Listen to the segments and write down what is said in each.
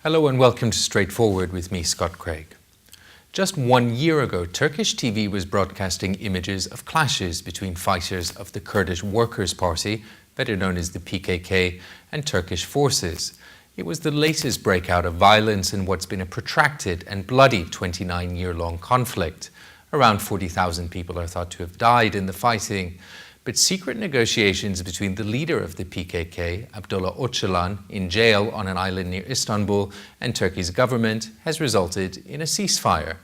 Hello and welcome to Straightforward with me, Scott Craig. Just 1 year ago, Turkish TV was broadcasting images of clashes between fighters of the Kurdish Workers' Party, better known as the PKK, and Turkish forces. It was the latest breakout of violence in what's been a protracted and bloody 29-year-long conflict. Around 40,000 people are thought to have died in the fighting. But secret negotiations between the leader of the PKK, Abdullah Öcalan, in jail on an island near Istanbul, and Turkey's government has resulted in a ceasefire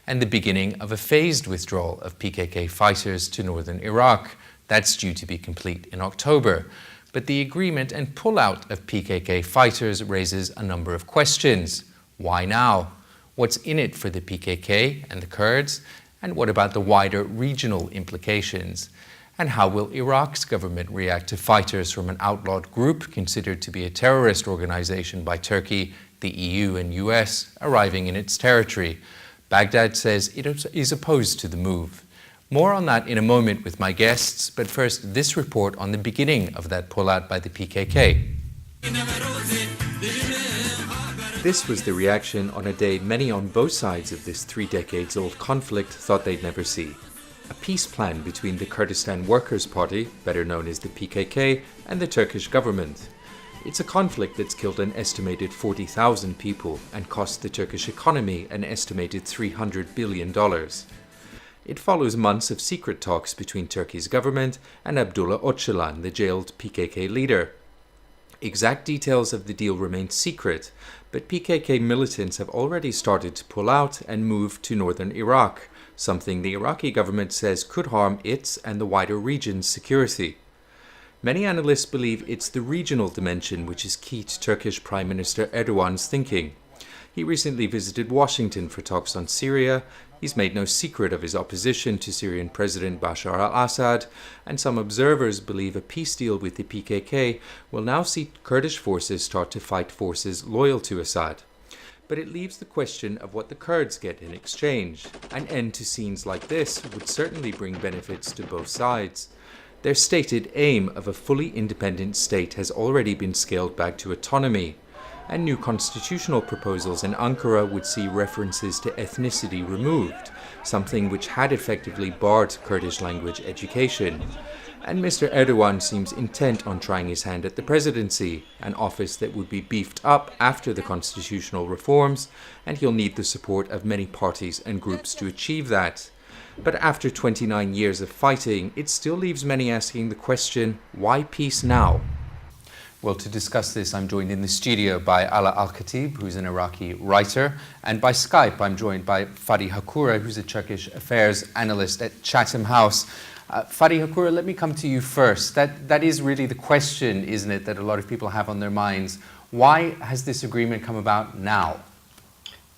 and the beginning of a phased withdrawal of PKK fighters to northern Iraq. That's due to be complete in October. But the agreement and pullout of PKK fighters raises a number of questions. Why now? What's in it for the PKK and the Kurds? And what about the wider regional implications? And how will Iraq's government react to fighters from an outlawed group considered to be a terrorist organization by Turkey, the EU and US arriving in its territory? Baghdad says it is opposed to the move. More on that in a moment with my guests, but first this report on the beginning of that pullout by the PKK. This was the reaction on a day many on both sides of this 3 decades-old conflict thought they'd never see. A peace plan between the Kurdistan Workers' Party, better known as the PKK, and the Turkish government. It's a conflict that's killed an estimated 40,000 people and cost the Turkish economy an estimated $300 billion. It follows months of secret talks between Turkey's government and Abdullah Öcalan, the jailed PKK leader. Exact details of the deal remain secret, but PKK militants have already started to pull out and move to northern Iraq, something the Iraqi government says could harm its and the wider region's security. Many analysts believe it's the regional dimension which is key to Turkish Prime Minister Erdogan's thinking. He recently visited Washington for talks on Syria. He's made no secret of his opposition to Syrian President Bashar al-Assad, and some observers believe a peace deal with the PKK will now see Kurdish forces start to fight forces loyal to Assad. But it leaves the question of what the Kurds get in exchange. An end to scenes like this would certainly bring benefits to both sides. Their stated aim of a fully independent state has already been scaled back to autonomy, and new constitutional proposals in Ankara would see references to ethnicity removed, something which had effectively barred Kurdish language education. And Mr. Erdogan seems intent on trying his hand at the presidency, an office that would be beefed up after the constitutional reforms, and he'll need the support of many parties and groups to achieve that. But after 29 years of fighting, it still leaves many asking the question, why peace now? Well, to discuss this, I'm joined in the studio by Ala Al-Khatib, who's an Iraqi writer, and by Skype, I'm joined by Fadi Hakura, who's a Turkish affairs analyst at Chatham House. Fadi Hakura, let me come to you first. That is really the question, isn't it, that a lot of people have on their minds. Why has this agreement come about now?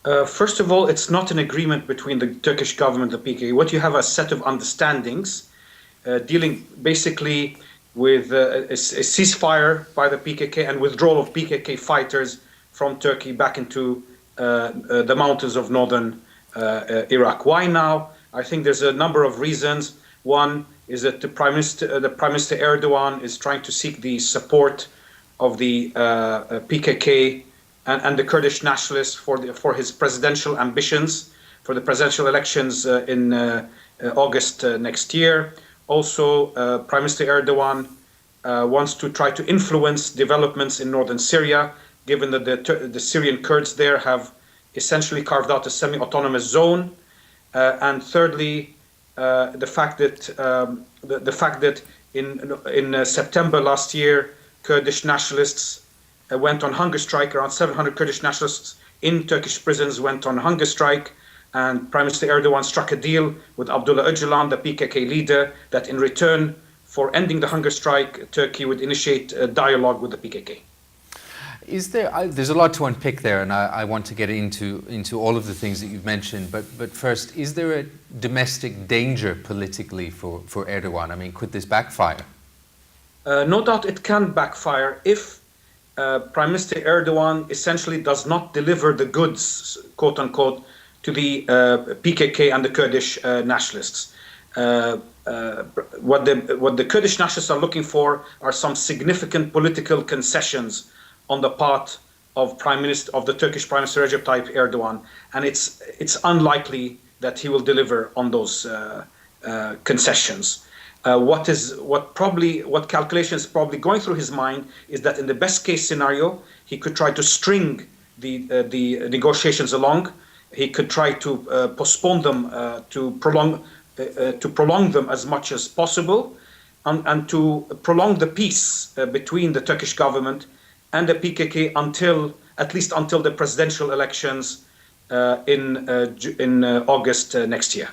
First of all, it's not an agreement between the Turkish government and the PKK. What you have are a set of understandings dealing basically with a ceasefire by the PKK and withdrawal of PKK fighters from Turkey back into the mountains of northern Iraq. Why now? I think there's a number of reasons. One is that the Prime Minister Erdogan is trying to seek the support of the PKK and the Kurdish nationalists for his presidential ambitions, for the presidential elections in August next year. Also, Prime Minister Erdogan wants to try to influence developments in northern Syria, given that the Syrian Kurds there have essentially carved out a semi-autonomous zone. And thirdly, the fact that in September last year, Kurdish nationalists went on hunger strike. Around 700 Kurdish nationalists in Turkish prisons went on hunger strike, and Prime Minister Erdogan struck a deal with Abdullah Öcalan, the PKK leader, that in return for ending the hunger strike, Turkey would initiate a dialogue with the PKK. There's a lot to unpick there, and I want to get into all of the things that you've mentioned. But first, is there a domestic danger politically for Erdogan? I mean, could this backfire? No doubt it can backfire if Prime Minister Erdogan essentially does not deliver the goods, quote unquote, to the PKK and the Kurdish nationalists. What the Kurdish nationalists are looking for are some significant political concessions on the part of the Turkish Prime Minister Recep Tayyip Erdogan, and it's unlikely that he will deliver on those concessions. What calculation is probably going through his mind is that in the best case scenario, he could try to string the negotiations along. He could try to postpone them, to prolong them as much as possible, and to prolong the peace between the Turkish government and the PKK at least until the presidential elections in August next year.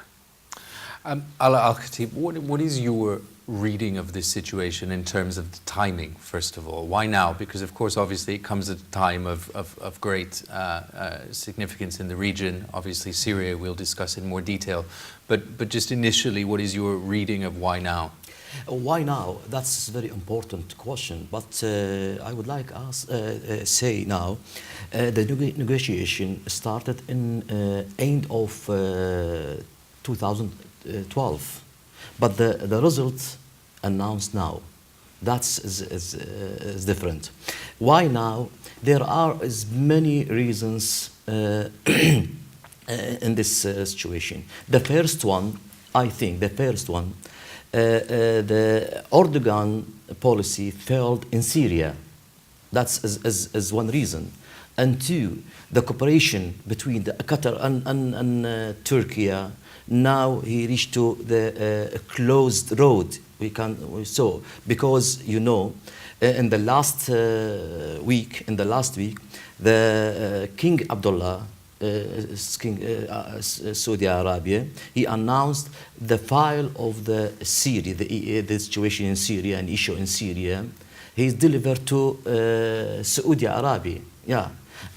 Al-Khatib, what is your reading of this situation in terms of the timing, first of all? Why now? Because, of course, obviously it comes at a time of great significance in the region. Obviously, Syria we'll discuss in more detail. But just initially, what is your reading of why now? Why now? That's a very important question. But I would like to say now, the negotiation started in end of 2012, but the result announced now. That's is different. Why now? There are as many reasons in this situation. The first one, the Erdogan policy failed in Syria. That's as one reason. And two, the cooperation between the Qatar and Turkey. Now he reached to the closed road. We saw, because in the last week, the King Abdullah, Saudi Arabia, he announced the file of the Syria, the situation in Syria, an issue in Syria. He's delivered to Saudi Arabia,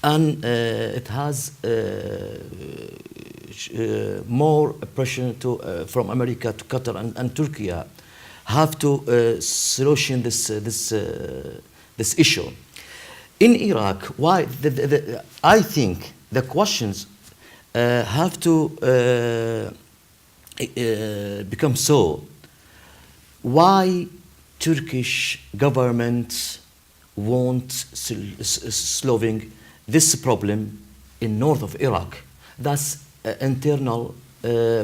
and it has more pressure from America to Qatar and Turkey have to solution this issue. In Iraq, why? I think the questions have to become so. Why Turkish government won't solving this problem in north of Iraq? That's internal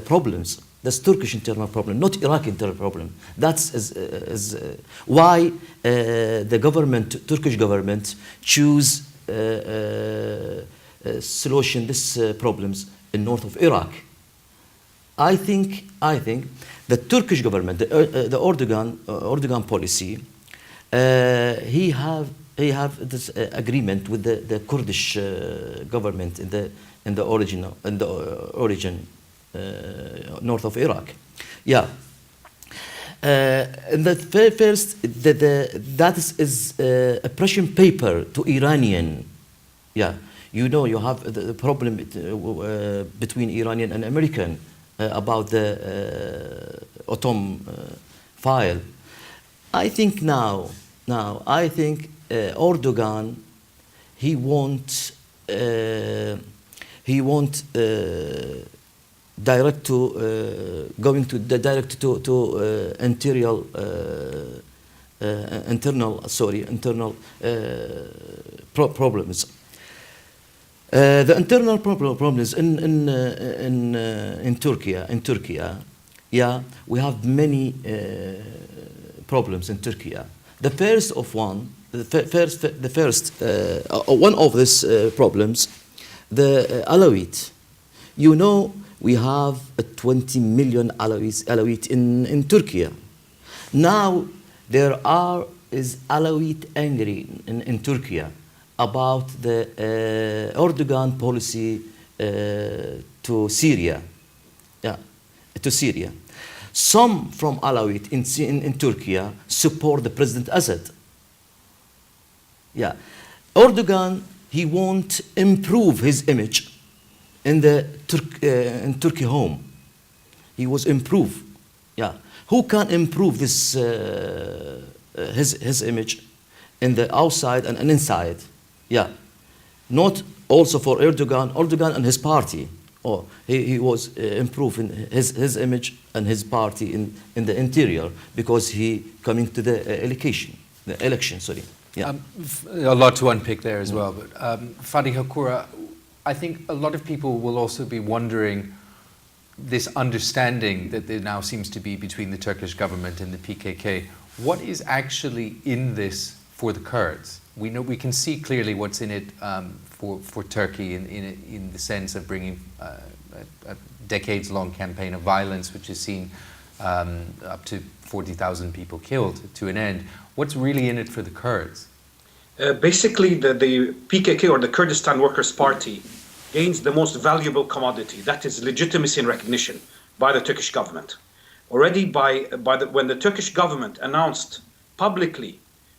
problems. That's Turkish internal problem, not Iraqi internal problem. That's why the Turkish government choose solution these problems in north of Iraq. I think the Turkish government, the Erdogan policy, he have this agreement with the Kurdish government in the origin north of Iraq. And the first that is a Prussian paper to Iranian. You have the problem between Iranian and American about the atom file. I think now Erdogan, he won't direct to internal problems. The internal problems in Turkey. We have many problems in Turkey. The first one of these problems, the Alawite. We have 20 million Alawite in Turkey. Now there is Alawite angry in Turkey about the Erdogan policy to Syria. Some from Alawite in Turkey support the President Assad. Erdogan, he won't improve his image in the in Turkey home. He was improved. Who can improve this his image in the outside and inside? Not also for Erdogan and his party. He was improving his image and his party in the interior because he coming to the election. Yeah. A lot to unpick there as well. But Fadi Hakura, I think a lot of people will also be wondering this understanding that there now seems to be between the Turkish government and the PKK. What is actually in this for the Kurds? We know, we can see clearly what's in it for Turkey in the sense of bringing a decades-long campaign of violence, which has seen up to 40,000 people killed, to an end. What's really in it for the Kurds? Basically, the PKK, or the Kurdistan Workers' Party, gains the most valuable commodity, that is legitimacy and recognition by the Turkish government. Already when the Turkish government announced publicly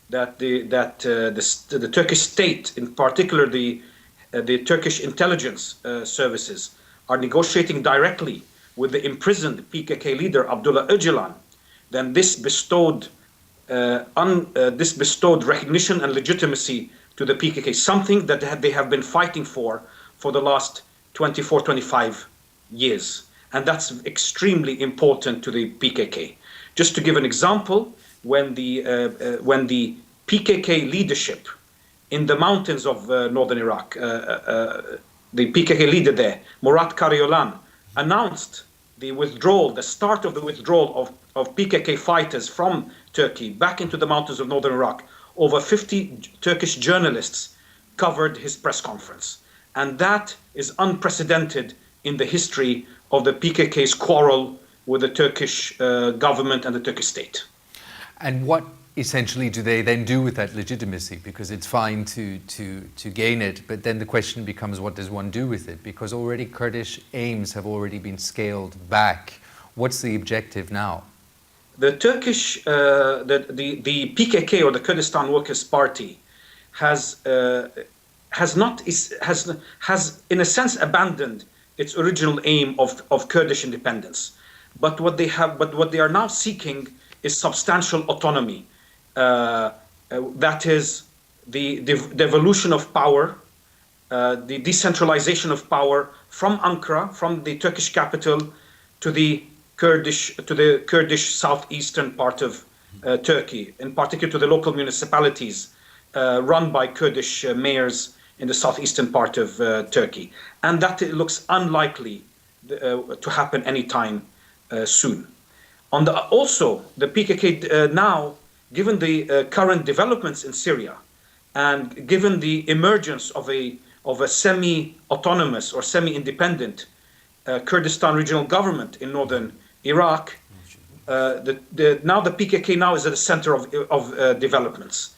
that the Turkish state, in particular the Turkish intelligence services, are negotiating directly with the imprisoned PKK leader Abdullah Öcalan, then this bestowed recognition and legitimacy to the PKK, something that they have been fighting for the last 24, 25 years. And that's extremely important to the PKK. Just to give an example, when the PKK leadership in the mountains of northern Iraq, the PKK leader there, Murat Karayollan, announced the withdrawal, the start of the withdrawal of PKK fighters from Turkey back into the mountains of northern Iraq, over 50 Turkish journalists covered his press conference. And that is unprecedented in the history of the PKK's quarrel with the Turkish government and the Turkish state. And what essentially do they then do with that legitimacy? Because it's fine to gain it, but then the question becomes, what does one do with it? Because already Kurdish aims have already been scaled back. What's the objective now? The Turkish, the PKK, or the Kurdistan Workers' Party, has in a sense abandoned its original aim of Kurdish independence. But what they are now seeking is substantial autonomy. That is the devolution of power, the decentralization of power from Ankara, from the Turkish capital, to the Kurdish southeastern part of Turkey, in particular to the local municipalities run by Kurdish mayors in the southeastern part of Turkey. And that looks unlikely to happen anytime soon. Also, the PKK now, given the current developments in Syria, and given the emergence of a semi-autonomous or semi-independent Kurdistan regional government in northern Iraq, now the PKK now is at the center of developments.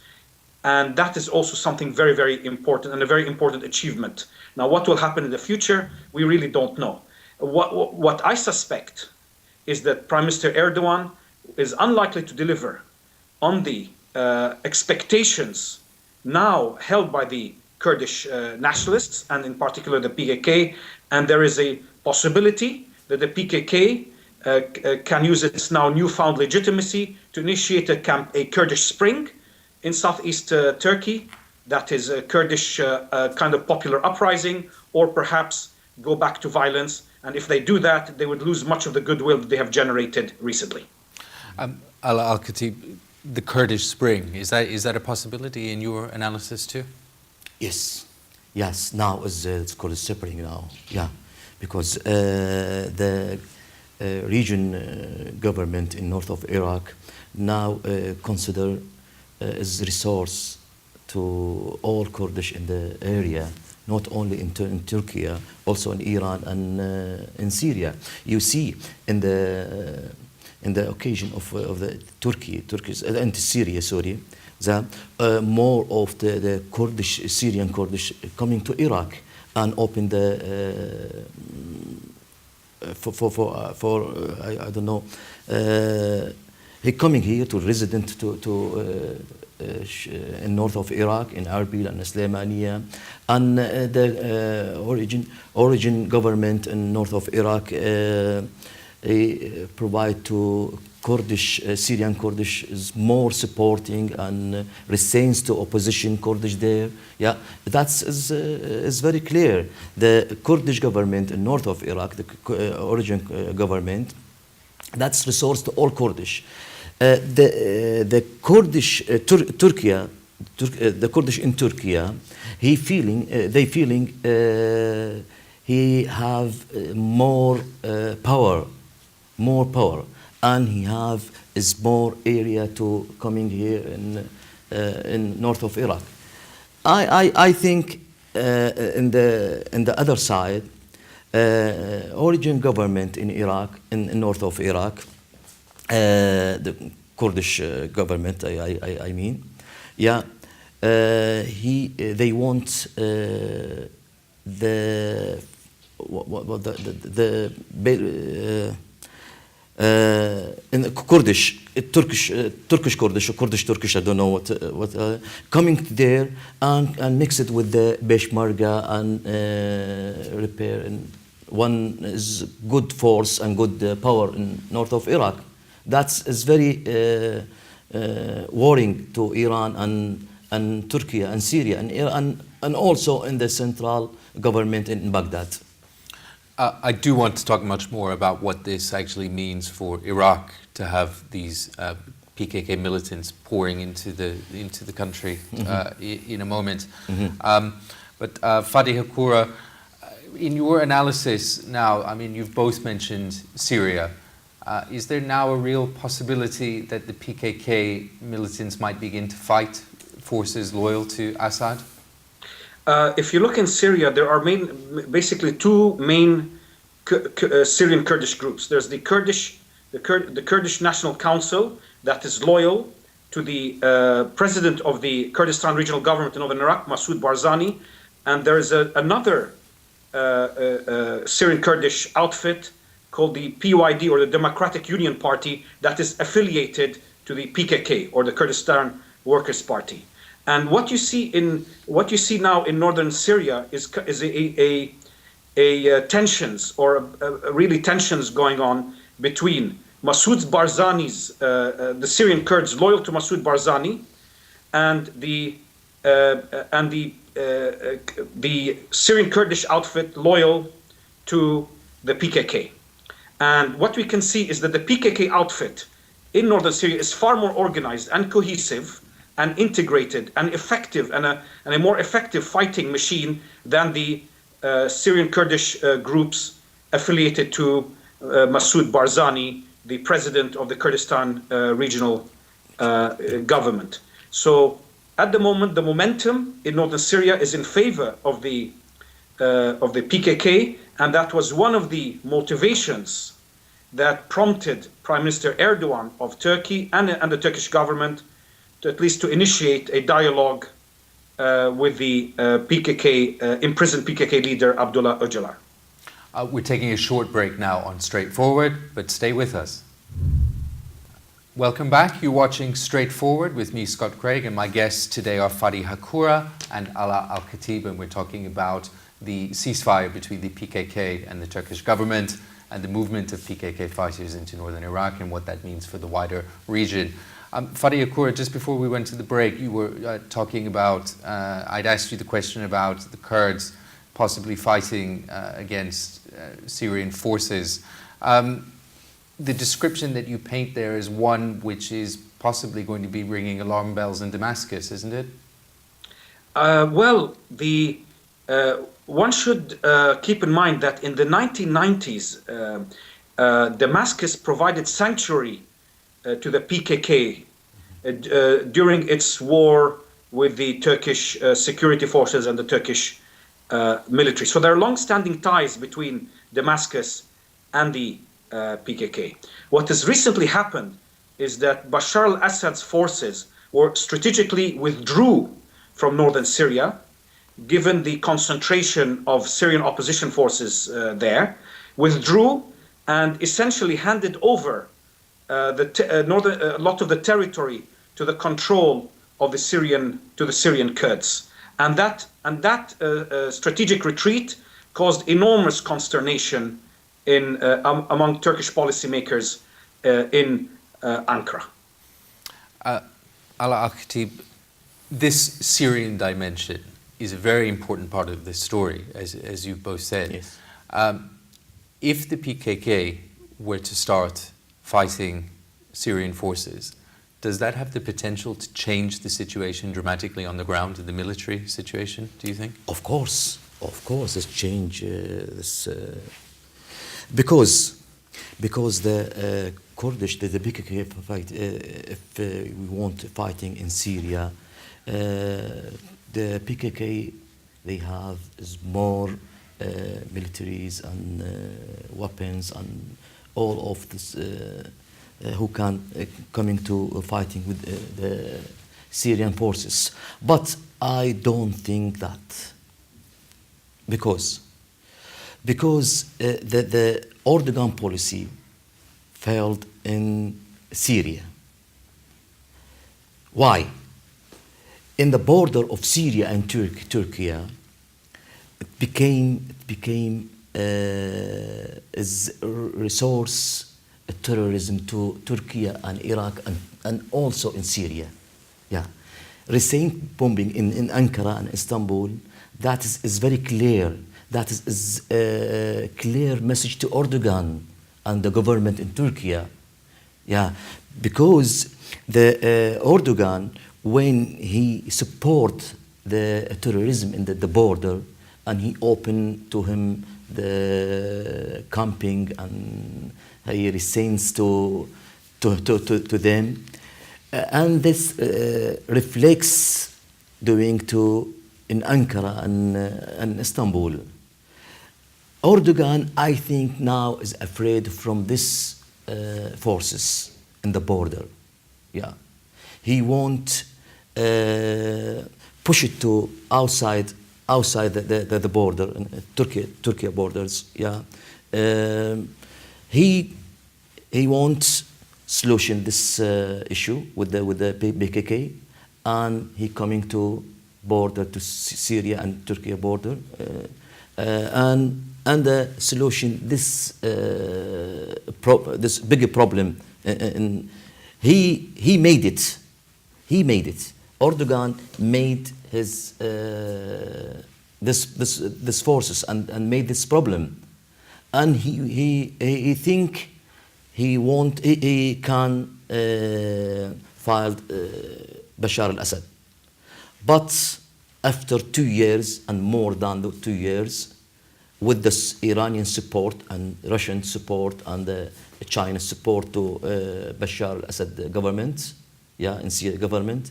And that is also something very, very important, and a very important achievement. Now, what will happen in the future, we really don't know. What I suspect is that Prime Minister Erdogan is unlikely to deliver on the expectations now held by the Kurdish nationalists, and in particular the PKK, and there is a possibility that the PKK can use its now newfound legitimacy to initiate a Kurdish Spring in southeast Turkey, that is a Kurdish kind of popular uprising, or perhaps go back to violence. And if they do that, they would lose much of the goodwill that they have generated recently. Al-Khatib, the Kurdish Spring, is that a possibility in your analysis too? Yes. Now it's called a spring now. Yeah, because the region government in north of Iraq now consider as resource to all Kurdish in the area, not only in Turkey, also in Iran and in Syria. You see in the occasion of the Turkish and Syria, sorry, that more of the Syrian Kurdish coming to Iraq and open the I don't know. He coming here to resident in north of Iraq, in Arbil and Sulaimaniya, and the origin government in north of Iraq provide to Kurdish, Syrian Kurdish is more supporting and resistance to opposition Kurdish there. Yeah, is very clear. The Kurdish government in north of Iraq, the origin government, that's resource to all Kurdish. The Kurdish Turkey the Kurdish in Turkey, they feeling he have more power, and he have is more area to coming here in north of Iraq. I think in the other side, origin government in Iraq, in north of Iraq, the Kurdish government, I mean, yeah, they want in Kurdish, Turkish Kurdish, or Kurdish Turkish, I don't know what coming there and mix it with the Peshmerga and repair. And one is good force and good power in north of Iraq. That is very worrying to Iran and Turkey and Syria and also in the central government in Baghdad. I do want to talk much more about what this actually means for Iraq to have these PKK militants pouring into the country in a moment. But Fadi Hakura, in your analysis now, I mean, you've both mentioned Syria. Is there now a real possibility that the PKK militants might begin to fight forces loyal to Assad? If you look in Syria, there are basically two main Syrian Kurdish groups. There's the Kurdish National Council that is loyal to the president of the Kurdistan Regional Government in northern Iraq, Masoud Barzani, and there is another Syrian Kurdish outfit called the PYD, or the Democratic Union Party, that is affiliated to the PKK, or the Kurdistan Workers' Party. And what you see now in northern Syria is a tensions, or really tensions going on between Masoud Barzani's the Syrian Kurds loyal to Masoud Barzani and the Syrian Kurdish outfit loyal to the PKK. And what we can see is that the PKK outfit in northern Syria is far more organized and cohesive and integrated and effective, and a more effective fighting machine than the Syrian Kurdish groups affiliated to Masoud Barzani, the president of the Kurdistan regional government. So at the moment, the momentum in northern Syria is in favor of the PKK, and that was one of the motivations that prompted Prime Minister Erdogan of Turkey and the Turkish government to at least to initiate a dialogue with the imprisoned PKK leader Abdullah Öcalan. We're taking a short break now on Straightforward, but stay with us. Welcome back. You're watching Straightforward with me, Scott Craig, and my guests today are Fadi Hakura and Ala Al-Khatib, and we're talking about the ceasefire between the PKK and the Turkish government and the movement of PKK fighters into northern Iraq and what that means for the wider region. Fadi Hakura, just before we went to the break, you were talking about, I'd asked you the question about the Kurds possibly fighting against Syrian forces. The description that you paint there is one which is possibly going to be ringing alarm bells in Damascus, isn't it? Well, one should keep in mind that in the 1990s, Damascus provided sanctuary to the PKK during its war with the Turkish security forces and the Turkish military. So there are long-standing ties between Damascus and the PKK. What has recently happened is that Bashar al-Assad's forces were strategically withdrew from northern Syria, given the concentration of Syrian opposition forces there, withdrew and essentially handed over a lot of the territory to the control of the Syrian Kurds, and that strategic retreat caused enormous consternation among Turkish policymakers in Ankara. Ala Al-Khatib, this Syrian dimension is a very important part of this story, as you both said. Yes. If the PKK were to start fighting Syrian forces, Does that have the potential to change the situation dramatically on the ground, the military situation, do you think? Of course, it's change this because the Kurdish, the PKK fight. If we want fighting in Syria, the PKK they have is more militaries and weapons and all of this who can coming to fighting with the Syrian forces. But I don't think that because the Erdogan policy failed in Syria. Why? In the border of Syria and Turkey, it became as a resource terrorism to Turkey and Iraq and also in Syria. Yeah, recent bombing in Ankara and Istanbul. That is very clear. That is a clear message to Erdogan and the government in Turkey. Yeah, because the Erdogan, when he support the terrorism in the border, and he opened to him the camping and he resents to them, and this reflects doing to in Ankara and Istanbul. Erdogan, I think now is afraid from this forces in the border. Yeah, he won't push it to outside the border, Turkey borders. Yeah, he wants solution this issue with the PKK, and he coming to border to Syria and Turkey border, and the solution this this bigger problem. And he made it. He made it. Erdogan made his this forces and made this problem, and he think he can file Bashar al-Assad, but after 2 years and more than 2 years, with this Iranian support and Russian support and the China support to Bashar al-Assad government, yeah, in Syria government,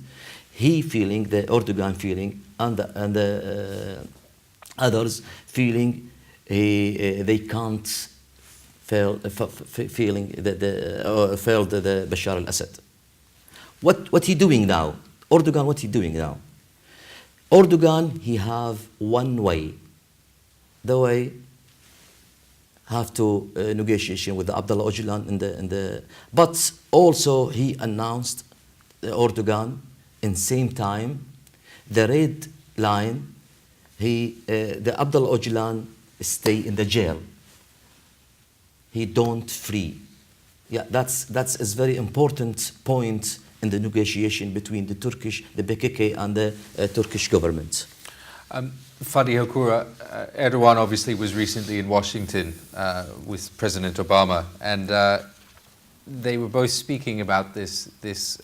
he feeling, the Erdogan feeling, and the others feeling they can't fail feeling failed the Bashar al-Assad. What he doing now? Erdogan, what he doing now? Erdogan, he have one way. The way have to negotiation with the Abdullah Öcalan in the but also he announced Erdogan in same time the red line, the Abdullah Öcalan stay in the jail, he don't free. Yeah, that's a very important point in the negotiation between the PKK and the Turkish government. Fadi Hakura, Erdogan obviously was recently in Washington with President Obama, and they were both speaking about this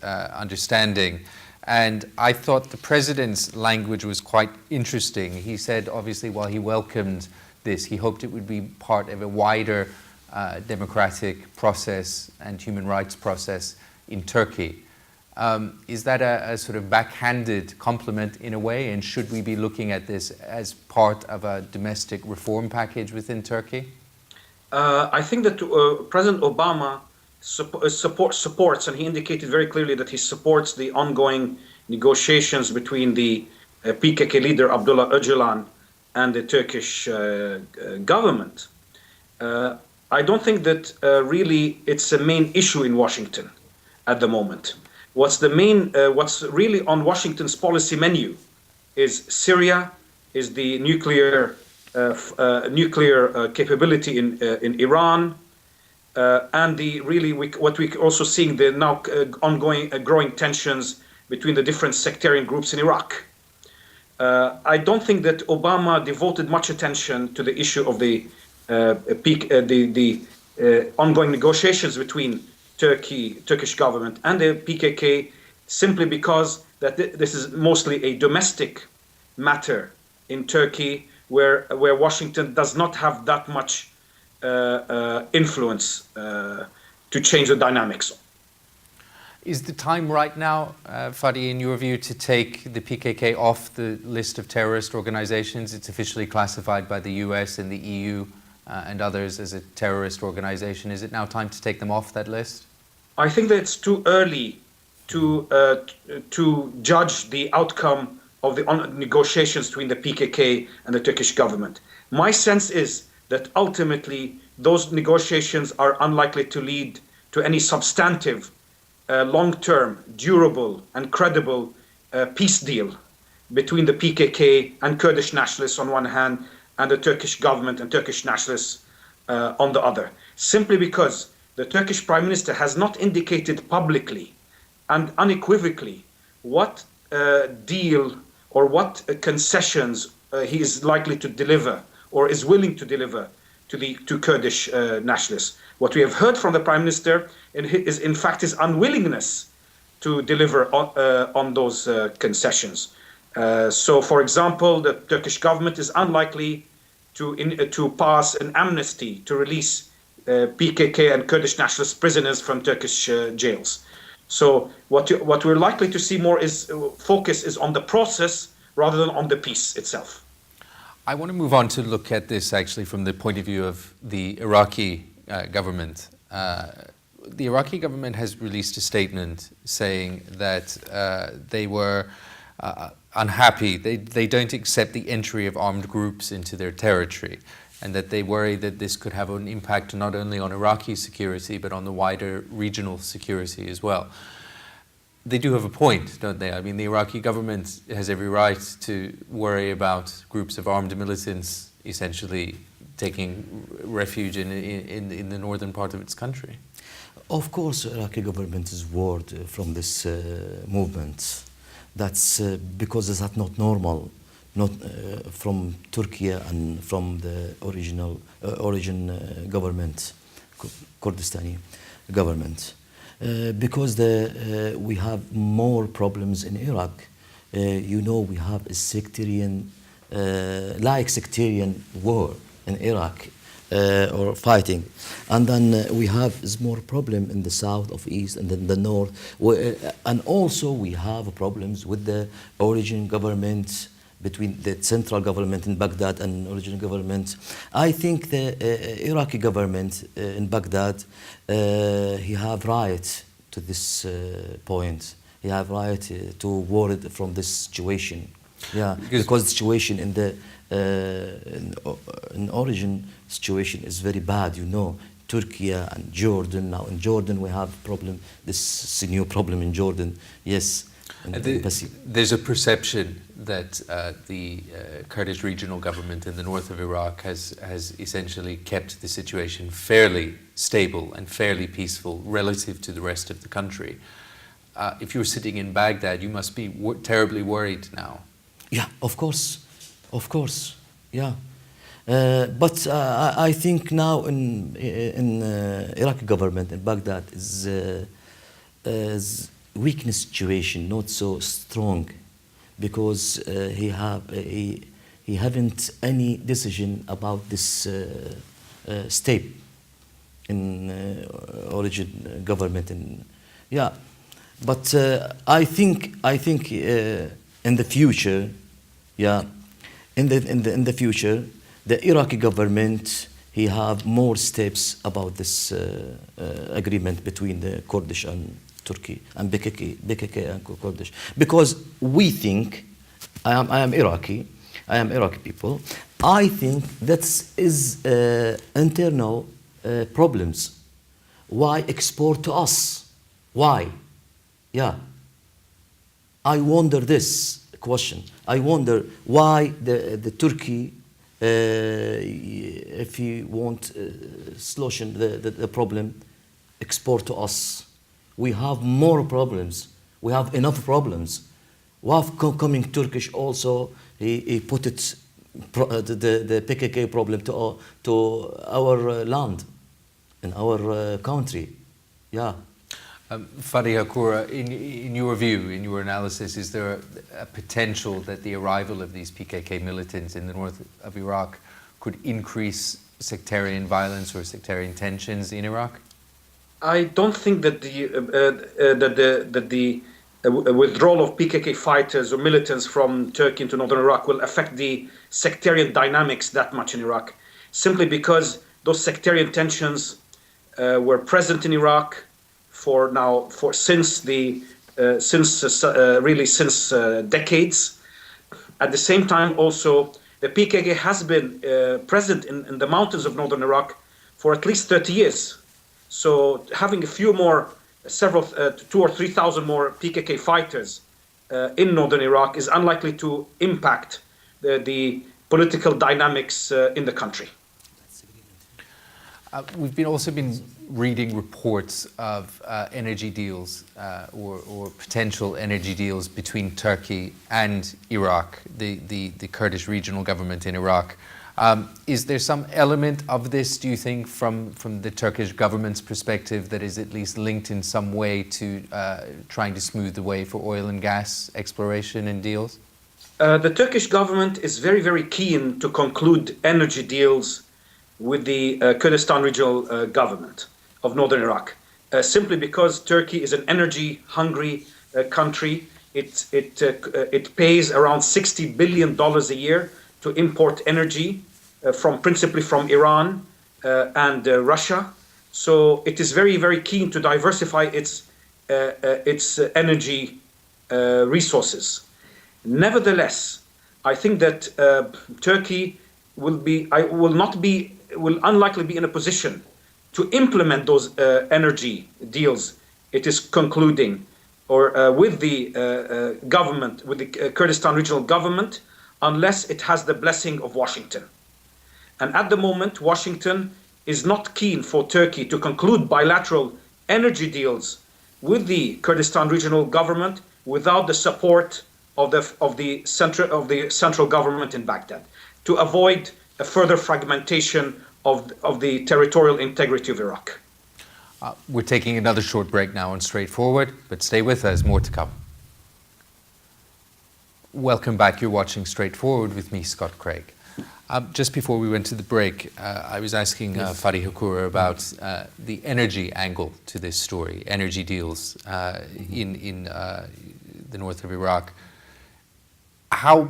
understanding. And I thought the president's language was quite interesting. He said, obviously, while he welcomed this, he hoped it would be part of a wider democratic process and human rights process in Turkey. Is that a sort of backhanded compliment in a way? And should we be looking at this as part of a domestic reform package within Turkey? I think that President Obama supports, and he indicated very clearly that he supports the ongoing negotiations between the PKK leader Abdullah Öcalan and the Turkish government. I don't think that really it's a main issue in Washington at the moment. What's really on Washington's policy menu is Syria, is the nuclear capability in Iran, and what we also seeing the now ongoing growing tensions between the different sectarian groups in Iraq. I don't think that Obama devoted much attention to the issue of the ongoing negotiations between Turkish government and the PKK simply because that this is mostly a domestic matter in Turkey, where Washington does not have that much influence to change the dynamics. Is the time right now, Fadi, in your view, to take the PKK off the list of terrorist organizations? It's officially classified by the US and the EU and others as a terrorist organization. Is it now time to take them off that list? I think that it's too early to judge the outcome of the negotiations between the PKK and the Turkish government. My sense is that ultimately those negotiations are unlikely to lead to any substantive, long-term, durable and credible peace deal between the PKK and Kurdish nationalists on one hand and the Turkish government and Turkish nationalists on the other. Simply because the Turkish Prime Minister has not indicated publicly and unequivocally what deal or what concessions he is likely to deliver or is willing to deliver to Kurdish nationalists. What we have heard from the Prime Minister is in fact his unwillingness to deliver on those concessions. So, for example, the Turkish government is unlikely to pass an amnesty to release PKK and Kurdish nationalist prisoners from Turkish jails. So what we're likely to see more is focus is on the process rather than on the peace itself. I want to move on to look at this actually from the point of view of the Iraqi government. The Iraqi government has released a statement saying that they were unhappy. They don't accept the entry of armed groups into their territory, and that they worry that this could have an impact not only on Iraqi security but on the wider regional security as well. They do have a point, don't they? I mean, the Iraqi government has every right to worry about groups of armed militants essentially taking refuge in the northern part of its country. Of course, the Iraqi government is worried from this movement. That's because it's not normal, not from Turkey and from the origin government, Kurdistani government. Because we have more problems in Iraq. You know, we have a sectarian war in Iraq, or fighting. And then we have more problem in the south of east and then the north. And also we have problems with the origin government, between the central government in Baghdad and original government. I think the Iraqi government in Baghdad, he have right to this point. He have right to worry from this situation. Yeah, because the situation in the in origin situation is very bad. You know, Turkey and Jordan. Now in Jordan we have problem. This new problem in Jordan. Yes. There's a perception that the Kurdish regional government in the north of Iraq has essentially kept the situation fairly stable and fairly peaceful relative to the rest of the country. If you're sitting in Baghdad, you must be terribly worried now. Yeah, of course, yeah. But I think now in Iraqi government in Baghdad is weakness situation, not so strong, because he haven't any decision about this step in origin government. Yeah, but I think in the future, yeah, in the future, the Iraqi government he have more steps about this agreement between the Kurdish and Turkey and PKK and Kurdish, because we think, I am Iraqi people. I think that is internal problems. Why export to us? Why? Yeah. I wonder this question. I wonder why the Turkey, if you want solution the problem, export to us. We have more problems. We have enough problems. We have coming Turkish also. He put it the PKK problem to our land, in our country. Yeah, Fadi Hakura, in your view, in your analysis, is there a potential that the arrival of these PKK militants in the north of Iraq could increase sectarian violence or sectarian tensions in Iraq? I don't think that the withdrawal of PKK fighters or militants from Turkey into northern Iraq will affect the sectarian dynamics that much in Iraq, simply because those sectarian tensions were present in Iraq since decades. At the same time, also the PKK has been present in the mountains of northern Iraq for at least 30 years. So having a few more, 2,000 or 3,000 more PKK fighters in northern Iraq is unlikely to impact the political dynamics in the country. We've also been reading reports of energy deals or potential energy deals between Turkey and Iraq, the Kurdish regional government in Iraq. Is there some element of this, do you think, from the Turkish government's perspective that is at least linked in some way to trying to smooth the way for oil and gas exploration and deals? The Turkish government is very, very keen to conclude energy deals with the Kurdistan regional government of northern Iraq, simply because Turkey is an energy-hungry country. It pays around $60 billion a year to import energy principally from Iran and Russia. So it is very, very keen to diversify its energy resources. Nevertheless, I think that Turkey will unlikely be in a position to implement those energy deals it is concluding with the government, with the Kurdistan regional government, unless it has the blessing of Washington. And at the moment, Washington is not keen for Turkey to conclude bilateral energy deals with the Kurdistan regional government without the support of the central government in Baghdad, to avoid a further fragmentation of the territorial integrity of Iraq. We're taking another short break now on Straightforward, but stay with us, more to come. Welcome back. You're watching Straightforward with me, Scott Craig. Just before we went to the break, I was asking Fadi Hakura about the energy angle to this story, energy deals in the north of Iraq. How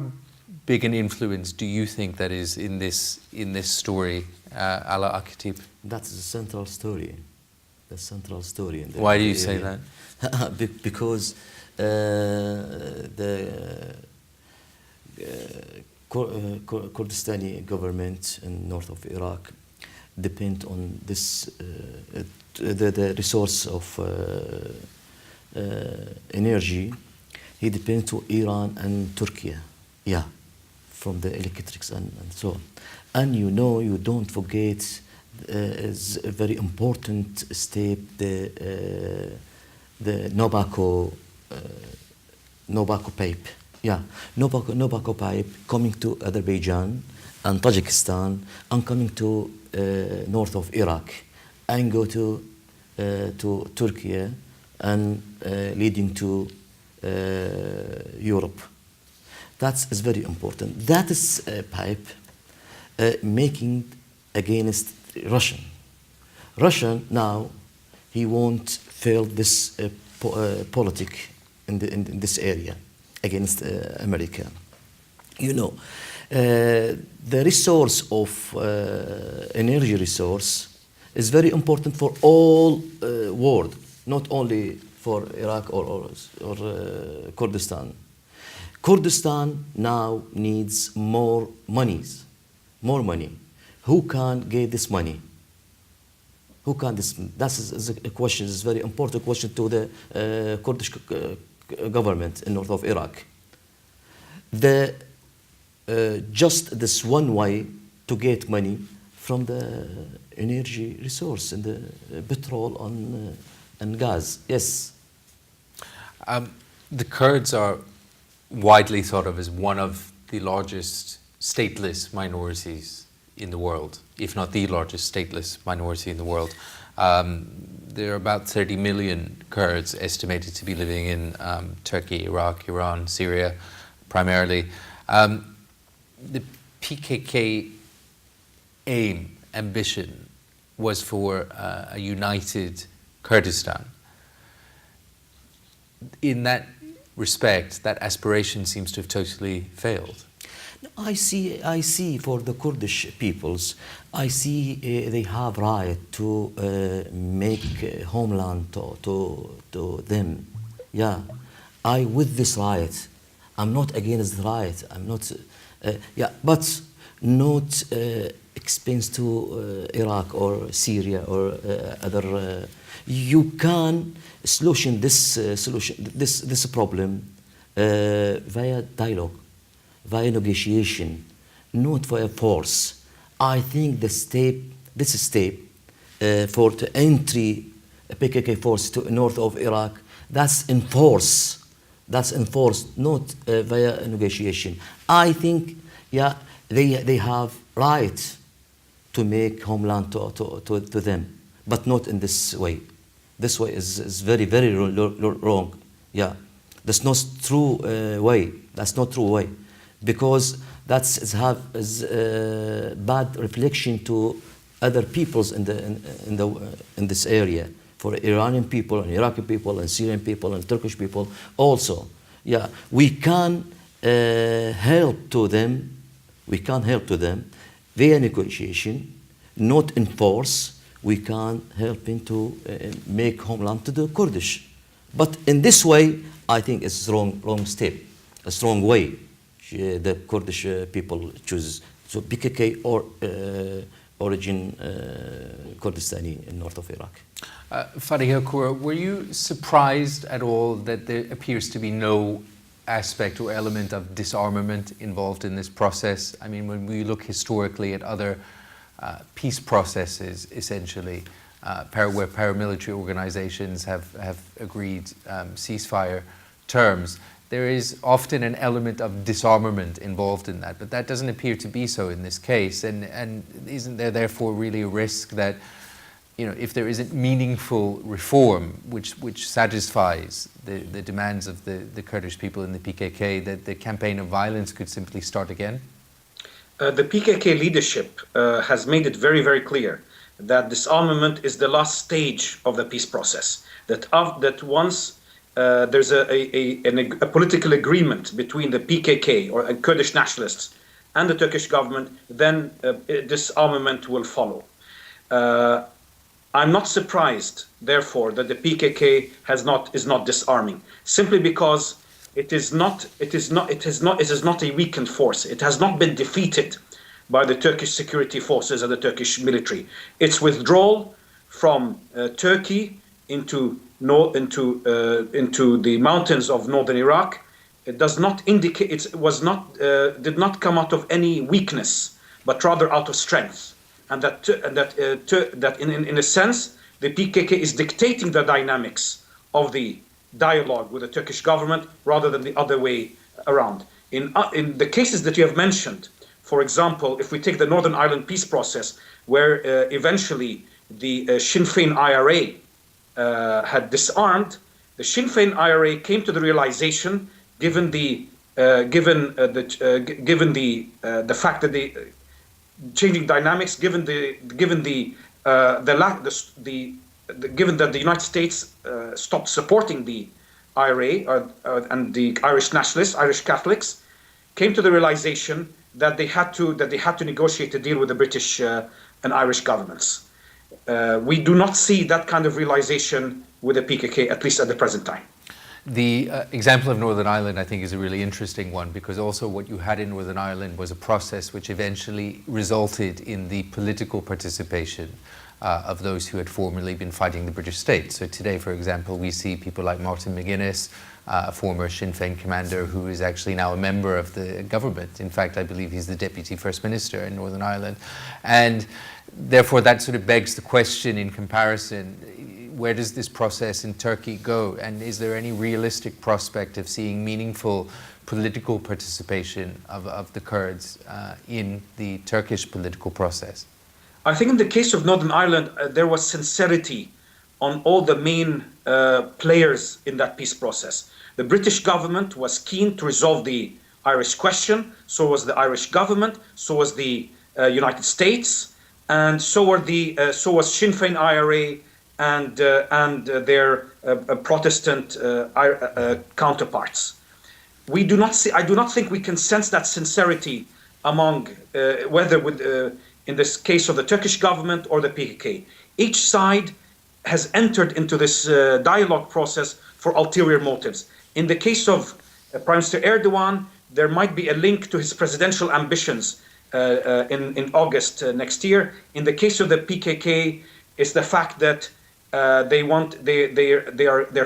big an influence do you think that is in this story, Ala Akatib? That's the central story. The central story. In the Why do you say that? Because the Kurdistani government in north of Iraq depend on this the resource of energy. He depends to Iran and Turkey. Yeah, from the electrics and so on. And you know, you don't forget is a very important step, the Nabucco pipe. Yeah, Nabucco pipe coming to Azerbaijan and Tajikistan and coming to north of Iraq and go to Turkey and leading to Europe. That is very important. That is a pipe making against Russian. Russian now, he won't fail this politic in this area against America. You know, the resource of energy resource is very important for all world, not only for Iraq or Kurdistan. Kurdistan now needs more money. Who can get this money? Who can this? That is a question. It's a very important question to the Kurdish government in north of Iraq. Just this one way to get money from the energy resource and the petrol and gas. Yes. The Kurds are widely thought of as one of the largest stateless minorities in the world, if not the largest stateless minority in the world. There are about 30 million Kurds estimated to be living in Turkey, Iraq, Iran, Syria, primarily. The PKK ambition was for a united Kurdistan. In that respect, that aspiration seems to have totally failed. I see for the Kurdish peoples, I see they have right to make homeland to them. Yeah, I with this right. I'm not against the right. I'm not, but not expense to Iraq or Syria or other. You can solution this problem via dialogue, via negotiation, not via force. I think this step for the entry PKK force to north of Iraq, that's enforced. That's enforced, not via negotiation. I think, they have right to make homeland to them, but not in this way. This way is very, very wrong. Yeah, that's not true way. That's not true way, because that's bad reflection to other peoples in this area, for Iranian people and Iraqi people and Syrian people and Turkish people also. Yeah, we can help to them. We can help to them via negotiation, not enforce. We can help them to make homeland to the Kurdish. But in this way, I think it's wrong step, a strong way the Kurdish people choose. So PKK or origin Kurdistani in north of Iraq. Fariha Koura, were you surprised at all that there appears to be no aspect or element of disarmament involved in this process? I mean, when we look historically at other peace processes, essentially, where paramilitary organizations have agreed ceasefire terms, there is often an element of disarmament involved in that, but that doesn't appear to be so in this case. And isn't there therefore really a risk that, if there isn't meaningful reform which satisfies the demands of the Kurdish people in the PKK, that the campaign of violence could simply start again? The PKK leadership has made it very, very clear that disarmament is the last stage of the peace process. That once there's a political agreement between the PKK or Kurdish nationalists and the Turkish government, then disarmament will follow. I'm not surprised, therefore, that the PKK is not disarming, simply because it is not a weakened force. It has not been defeated by the Turkish security forces and the Turkish military. Its withdrawal from Turkey into the mountains of northern Iraq, it does not indicate, did not come out of any weakness, but rather out of strength. And that in a sense, the PKK is dictating the dynamics of the dialogue with the Turkish government rather than the other way around. In the cases that you have mentioned, for example, if we take the Northern Ireland peace process, where eventually the Sinn Féin IRA had disarmed, the Sinn Féin IRA came to the realization, given the fact that the changing dynamics, given that the United States stopped supporting the IRA and the Irish nationalists, Irish Catholics, came to the realization that they had to negotiate a deal with the British and Irish governments. We do not see that kind of realization with the PKK, at least at the present time. The example of Northern Ireland, I think, is a really interesting one, because also what you had in Northern Ireland was a process which eventually resulted in the political participation of those who had formerly been fighting the British state. So today, for example, we see people like Martin McGuinness, a former Sinn Féin commander who is actually now a member of the government. In fact, I believe he's the Deputy First Minister in Northern Ireland. And therefore, that sort of begs the question in comparison, where does this process in Turkey go? And is there any realistic prospect of seeing meaningful political participation of the Kurds in the Turkish political process? I think in the case of Northern Ireland, there was sincerity on all the main players in that peace process. The British government was keen to resolve the Irish question, so was the Irish government, so was the United States, and so was Sinn Féin IRA and their Protestant counterparts. I do not think we can sense that sincerity among in this case of the Turkish government or the PKK. Each side has entered into this dialogue process for ulterior motives. In the case of Prime Minister Erdogan, there might be a link to his presidential ambitions in August next year. In the case of the PKK, it's the fact that they're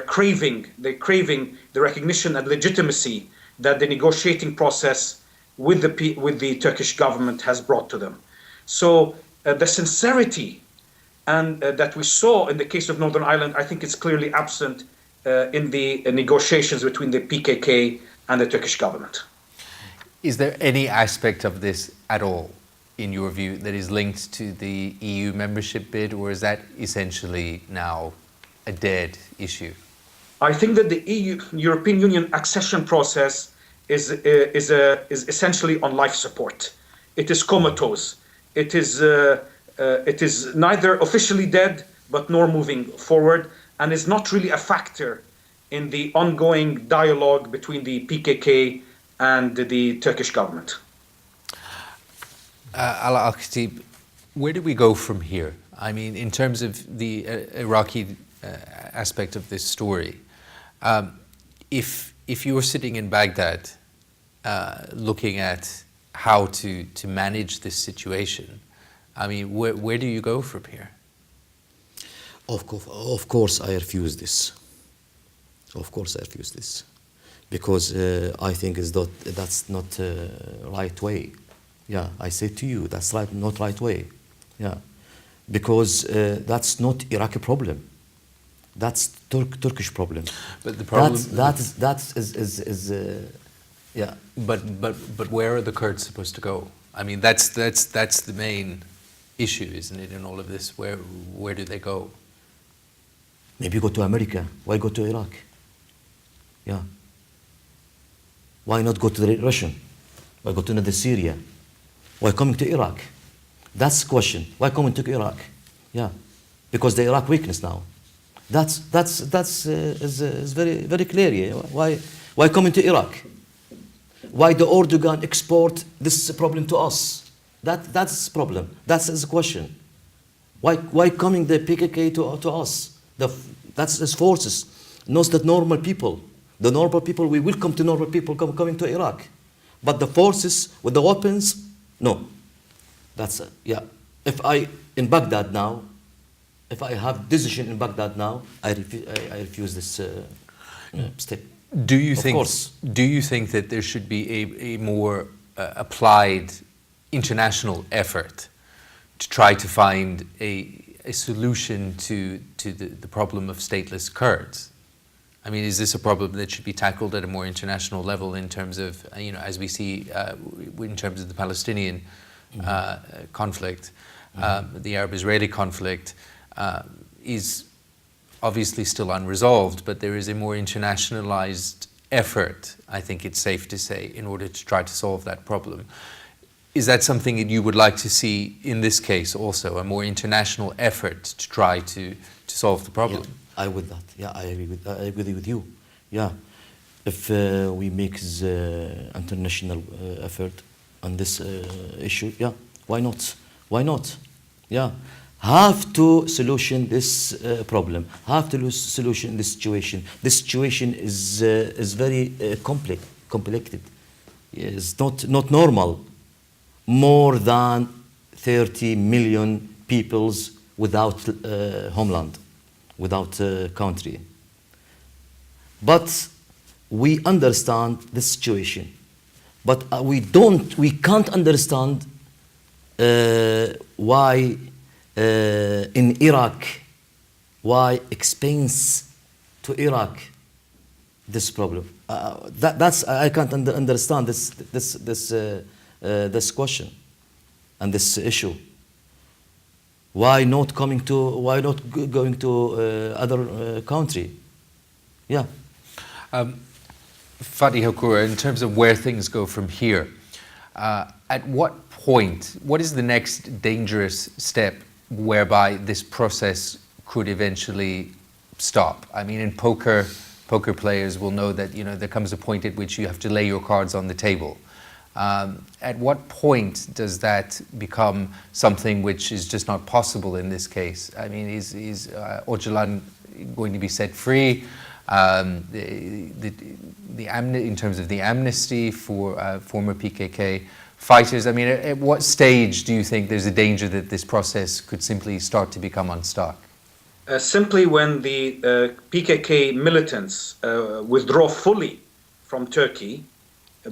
craving the recognition and legitimacy that the negotiating process with the Turkish government has brought to them. So the sincerity and that we saw in the case of Northern Ireland, I think it's clearly absent in the negotiations between the PKK and the Turkish government. Is there any aspect of this at all, in your view, that is linked to the EU membership bid, or is that essentially now a dead issue? I think that the European Union accession process is essentially on life support. It is comatose. It is neither officially dead but nor moving forward, and is not really a factor in the ongoing dialogue between the PKK and the Turkish government. Al-Khatib, where do we go from here? I mean, in terms of the Iraqi aspect of this story, if you're sitting in Baghdad looking at how to manage this situation, I mean, where do you go from here? Of course, I refuse this. Of course, I refuse this, because I think that's not the right way. Yeah, I say to you, that's not right way. Yeah, because that's not Iraqi problem. That's Turkish problem. But the problem that is yeah. But where are the Kurds supposed to go? I mean, that's the main issue, isn't it? In all of this, where do they go? Maybe go to America. Why go to Iraq? Yeah. Why not go to the Russian? Why go to Syria? Why coming to Iraq? That's the question. Why coming to Iraq? Yeah, because the Iraq weakness now. That's is very clear. Yeah. Why coming to Iraq? Why the Erdogan export this problem to us? That's the problem. That's the question. Why coming the PKK to us? That's his forces, not the normal people. The normal people, we welcome to normal people coming to Iraq, but the forces with the weapons, no. That's yeah. If I in Baghdad now, if I have decision in Baghdad now, I refuse this step. Do you Of think? course. Do you think that there should be a more applied international effort to try to find a solution to the problem of stateless Kurds? I mean, is this a problem that should be tackled at a more international level in terms of, as we see in terms of the Palestinian conflict, the Arab-Israeli conflict is obviously still unresolved, but there is a more internationalized effort, I think it's safe to say, in order to try to solve that problem. Is that something that you would like to see in this case also, a more international effort to try to solve the problem? Yeah, I would that. Yeah, I agree with you. Yeah, if we make the international effort on this issue, yeah, why not? Why not? Yeah, have to solution this problem. Have to solution this situation. This situation is very complicated. It's not normal. More than 30 million peoples without homeland, without country. But we understand the situation. But we can't understand why in Iraq, why expense to Iraq this problem. That's I can't understand this question and this issue. Why not coming to? Why not going to other country? Yeah. Fadi Hakoura, in terms of where things go from here, at what point, what is the next dangerous step whereby this process could eventually stop? I mean, in poker players will know that, you know, there comes a point at which you have to lay your cards on the table. At what point does that become something which is just not possible in this case? I mean, is Öcalan going to be set free? In terms of the amnesty for former PKK fighters, I mean, at what stage do you think there's a danger that this process could simply start to become unstuck? Simply when the PKK militants withdraw fully from Turkey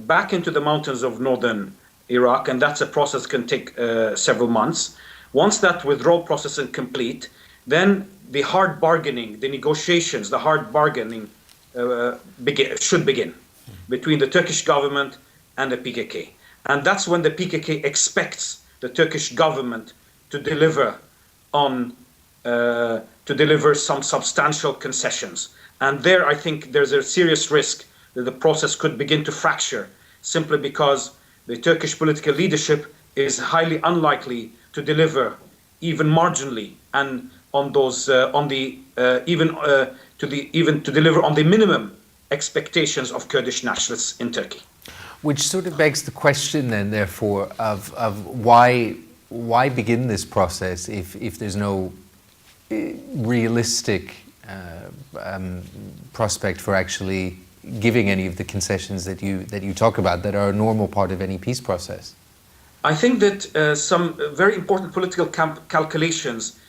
back into the mountains of northern Iraq, and that's a process can take several months. Once that withdrawal process is complete, then the hard bargaining, the negotiations, the hard bargaining should begin between the Turkish government and the PKK. And that's when the PKK expects the Turkish government to deliver some substantial concessions. And there, I think there's a serious risk that the process could begin to fracture, simply because the Turkish political leadership is highly unlikely to deliver even marginally and on those even to deliver on the minimum expectations of Kurdish nationalists in Turkey. Which sort of begs the question then, therefore, of why begin this process if there's no realistic prospect for actually giving any of the concessions that you talk about that are a normal part of any peace process? I think that some very important political calculations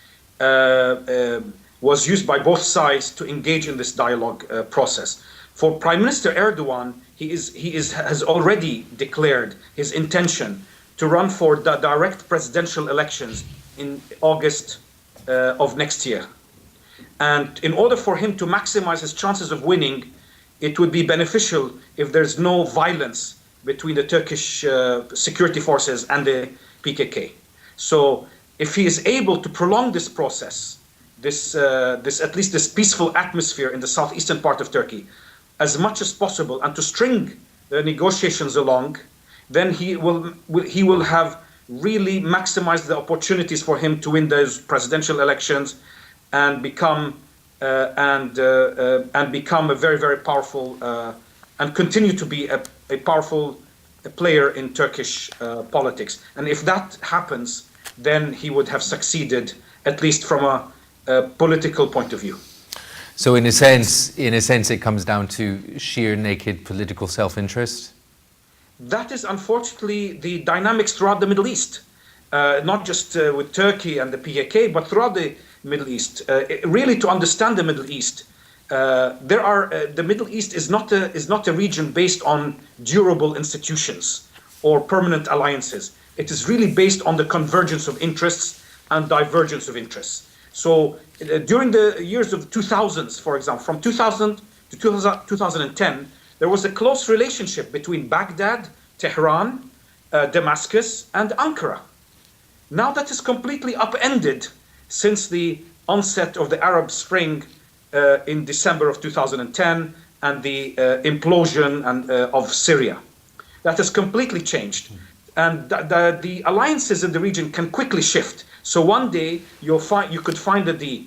was used by both sides to engage in this dialogue process. For Prime Minister Erdogan, he has already declared his intention to run for the direct presidential elections in August of next year. And in order for him to maximize his chances of winning, it would be beneficial if there's no violence between the Turkish security forces and the PKK. So if he is able to prolong this process, at least this peaceful atmosphere in the southeastern part of Turkey, as much as possible, and to string the negotiations along, then he will have really maximized the opportunities for him to win those presidential elections and become a very, very powerful and continue to be a powerful player in Turkish politics. And if that happens, then he would have succeeded, at least from a political point of view. So in a sense, it comes down to sheer naked political self-interest? That is unfortunately the dynamics throughout the Middle East, not just with Turkey and the PKK, but throughout the Middle East. Really, to understand the Middle East, the Middle East is not a region based on durable institutions or permanent alliances. It is really based on the convergence of interests and divergence of interests. So during the years of 2000s, for example, from 2000 to 2010, there was a close relationship between Baghdad, Tehran, Damascus, and Ankara. Now that is completely upended since the onset of the Arab Spring in December of 2010 and the implosion of Syria. That has completely changed. And the alliances in the region can quickly shift. So one day you could find that the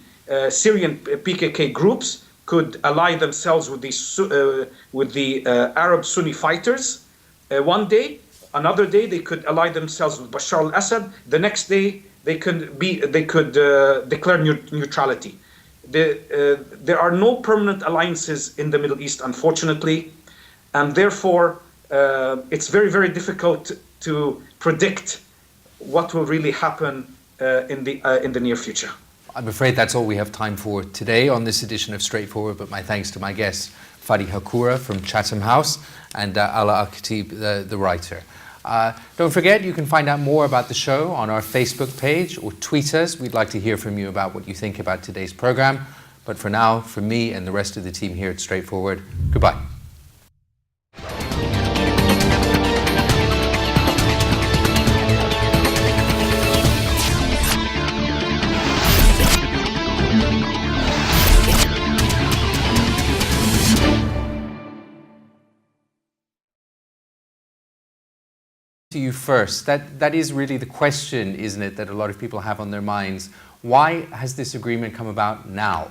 Syrian PKK groups could ally themselves with the Arab Sunni fighters. One day, another day they could ally themselves with Bashar al-Assad. The next day they could declare neutrality. There are no permanent alliances in the Middle East, unfortunately, and therefore it's very, very difficult to predict what will really happen in the near future. I'm afraid that's all we have time for today on this edition of Straightforward, but my thanks to my guests, Fadi Hakoura from Chatham House and Ala Al-Khatib, the writer. Don't forget, you can find out more about the show on our Facebook page or tweet us. We'd like to hear from you about what you think about today's program. But for now, from me and the rest of the team here at Straightforward, goodbye. you first. That is really the question, isn't it, that a lot of people have on their minds. Why has this agreement come about now?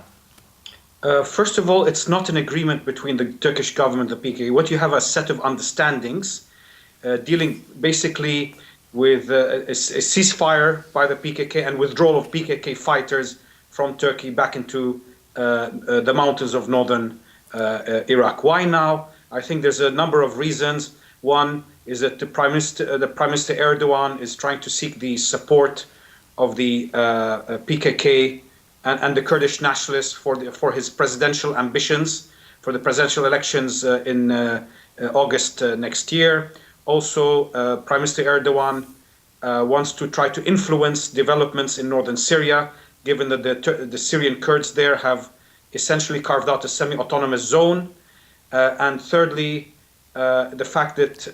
First of all, it's not an agreement between the Turkish government and the PKK. What you have are a set of understandings dealing basically with a ceasefire by the PKK and withdrawal of PKK fighters from Turkey back into the mountains of northern Iraq. Why now? I think there's a number of reasons. One is that the Prime Minister Erdogan is trying to seek the support of the PKK and the Kurdish nationalists for his presidential ambitions, for the presidential elections in August next year. Also, Prime Minister Erdogan wants to try to influence developments in northern Syria, given that the Syrian Kurds there have essentially carved out a semi-autonomous zone. And thirdly, the fact that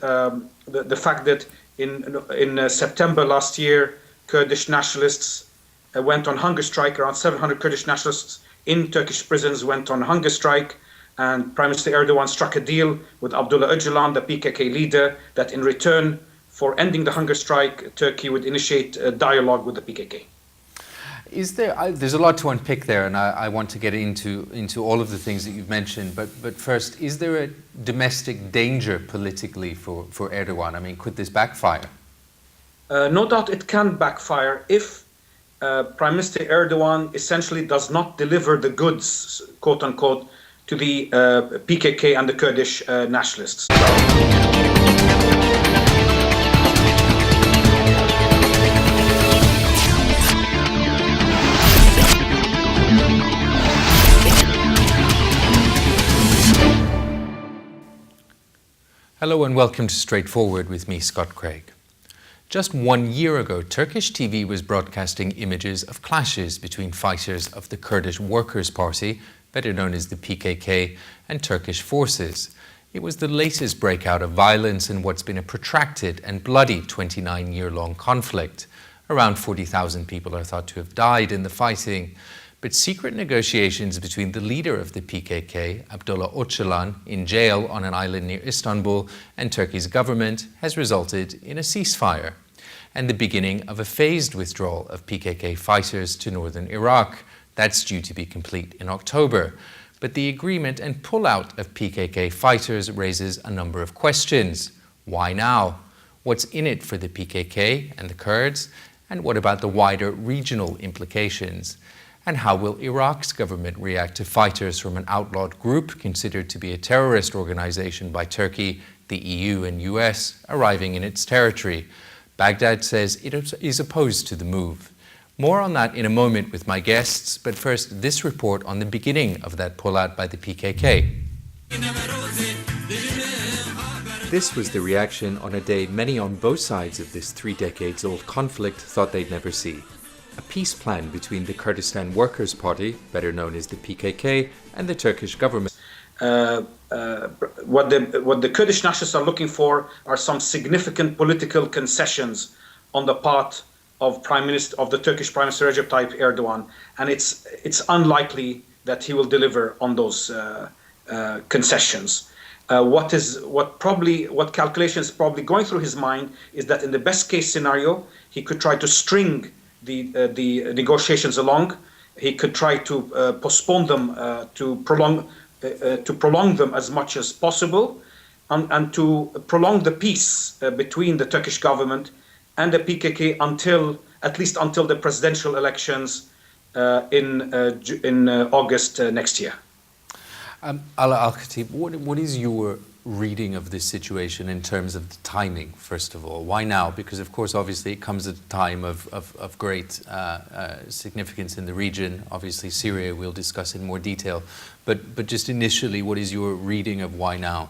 in September last year, Kurdish nationalists went on hunger strike. Around 700 Kurdish nationalists in Turkish prisons went on hunger strike, and Prime Minister Erdogan struck a deal with Abdullah Öcalan, the PKK leader, that in return for ending the hunger strike, Turkey would initiate a dialogue with the PKK. There's a lot to unpick there, and I want to get into all of the things that you've mentioned. But first, is there a domestic danger politically for Erdogan? I mean, could this backfire? No doubt it can backfire if Prime Minister Erdogan essentially does not deliver the goods, quote unquote, to the PKK and the Kurdish nationalists. Hello and welcome to Straightforward with me, Scott Craig. Just 1 year ago, Turkish TV was broadcasting images of clashes between fighters of the Kurdish Workers' Party, better known as the PKK, and Turkish forces. It was the latest breakout of violence in what's been a protracted and bloody 29-year-long conflict. Around 40,000 people are thought to have died in the fighting. But secret negotiations between the leader of the PKK, Abdullah Öcalan, in jail on an island near Istanbul, and Turkey's government has resulted in a ceasefire and the beginning of a phased withdrawal of PKK fighters to northern Iraq. That's due to be complete in October. But the agreement and pullout of PKK fighters raises a number of questions. Why now? What's in it for the PKK and the Kurds? And what about the wider regional implications? And how will Iraq's government react to fighters from an outlawed group considered to be a terrorist organization by Turkey, the EU and US arriving in its territory? Baghdad says it is opposed to the move. More on that in a moment with my guests, but first this report on the beginning of that pullout by the PKK. This was the reaction on a day many on both sides of this 3 decades-old conflict thought they'd never see. A peace plan between the Kurdistan Workers' Party, better known as the PKK, and the Turkish government. What the Kurdish nationalists are looking for are some significant political concessions on the part of the Turkish Prime Minister Recep Tayyip Erdogan, and it's unlikely that he will deliver on those concessions. What calculations probably going through his mind is that in the best case scenario, he could try to string the negotiations along. He could try to postpone them, to prolong them as much as possible, and to prolong the peace between the Turkish government and the PKK at least until the presidential elections in August next year. Ala Al-Khatib, what is your reading of this situation in terms of the timing, first of all? Why now? Because, of course, obviously it comes at a time of great significance in the region. Obviously, Syria we'll discuss in more detail. But just initially, what is your reading of why now?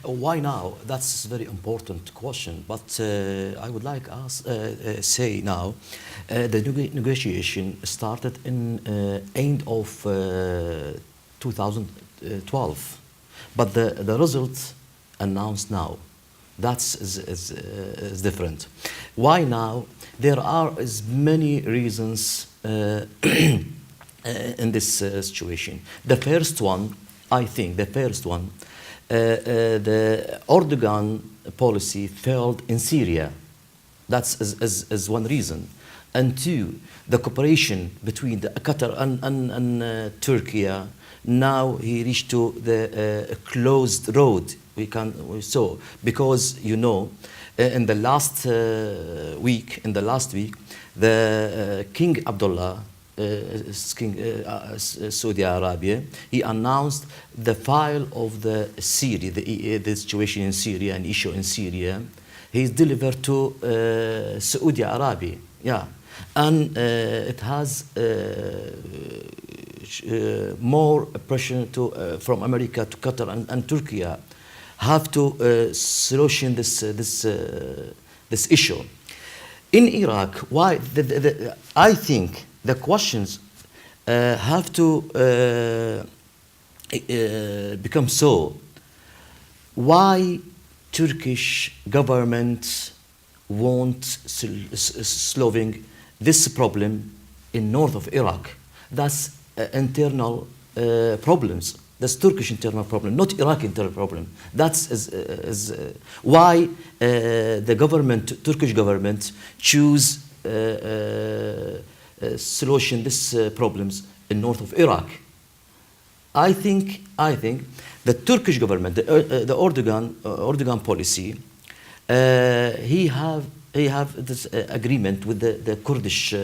Why now? That's a very important question. But I would like to say now, the negotiation started in end of 2012. But the result announced now, is different. Why now? There are as many reasons in this situation. The first one, the Erdogan policy failed in Syria. That's as one reason. And two, the cooperation between the Qatar and Turkey. Now he reached to the closed road. We saw because in the last week, the King Abdullah, Saudi Arabia, he announced the file of the Syria, the situation in Syria, an issue in Syria. He's delivered to Saudi Arabia, yeah, and it has more pressure from America to Qatar and Turkey have to solution this issue. In Iraq, why? I think the questions have to become so. Why Turkish government won't solving this problem in north of Iraq? That's internal problems. That's Turkish internal problem, not Iraqi internal problem. That's why the government, Turkish government, choose solution these problems in north of Iraq. I think the Turkish government, the Erdogan policy, he have this agreement with the Kurdish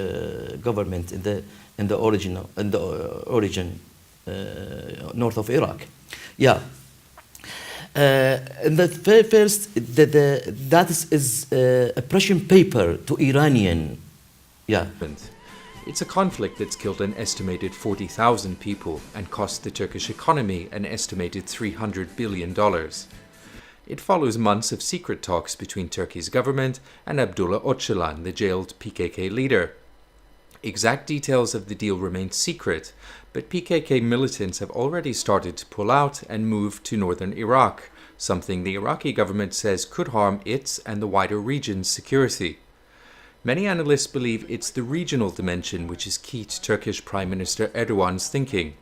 government in the origin north of Iraq. Yeah. And the first, that is a Prussian paper to Iranian. Yeah. It's a conflict that's killed an estimated 40,000 people and cost the Turkish economy an estimated $300 billion. It follows months of secret talks between Turkey's government and Abdullah Öcalan, the jailed PKK leader. Exact details of the deal remain secret, but PKK militants have already started to pull out and move to northern Iraq, something the Iraqi government says could harm its and the wider region's security. Many analysts believe it's the regional dimension which is key to Turkish Prime Minister Erdogan's thinking.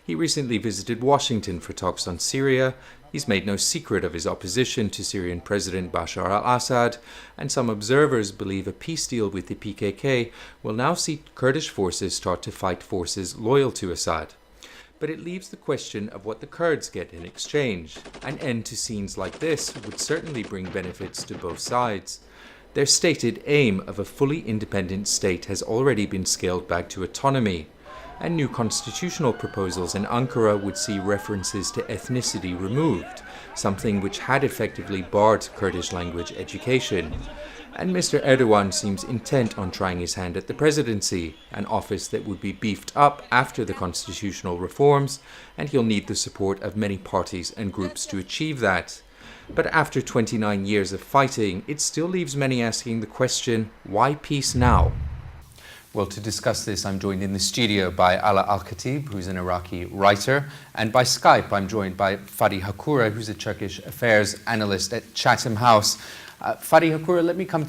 He recently visited Washington for talks on Syria. He's made no secret of his opposition to Syrian President Bashar al-Assad, and some observers believe a peace deal with the PKK will now see Kurdish forces start to fight forces loyal to Assad. But it leaves the question of what the Kurds get in exchange. An end to scenes like this would certainly bring benefits to both sides. Their stated aim of a fully independent state has already been scaled back to autonomy, and new constitutional proposals in Ankara would see references to ethnicity removed, something which had effectively barred Kurdish language education. And Mr. Erdogan seems intent on trying his hand at the presidency, an office that would be beefed up after the constitutional reforms, and he'll need the support of many parties and groups to achieve that. But after 29 years of fighting, it still leaves many asking the question, why peace now? Well, to discuss this, I'm joined in the studio by Ala Al-Khatib, who's an Iraqi writer, and by Skype, I'm joined by Fadi Hakura, who's a Turkish affairs analyst at Chatham House. Fadi Hakura, let me come to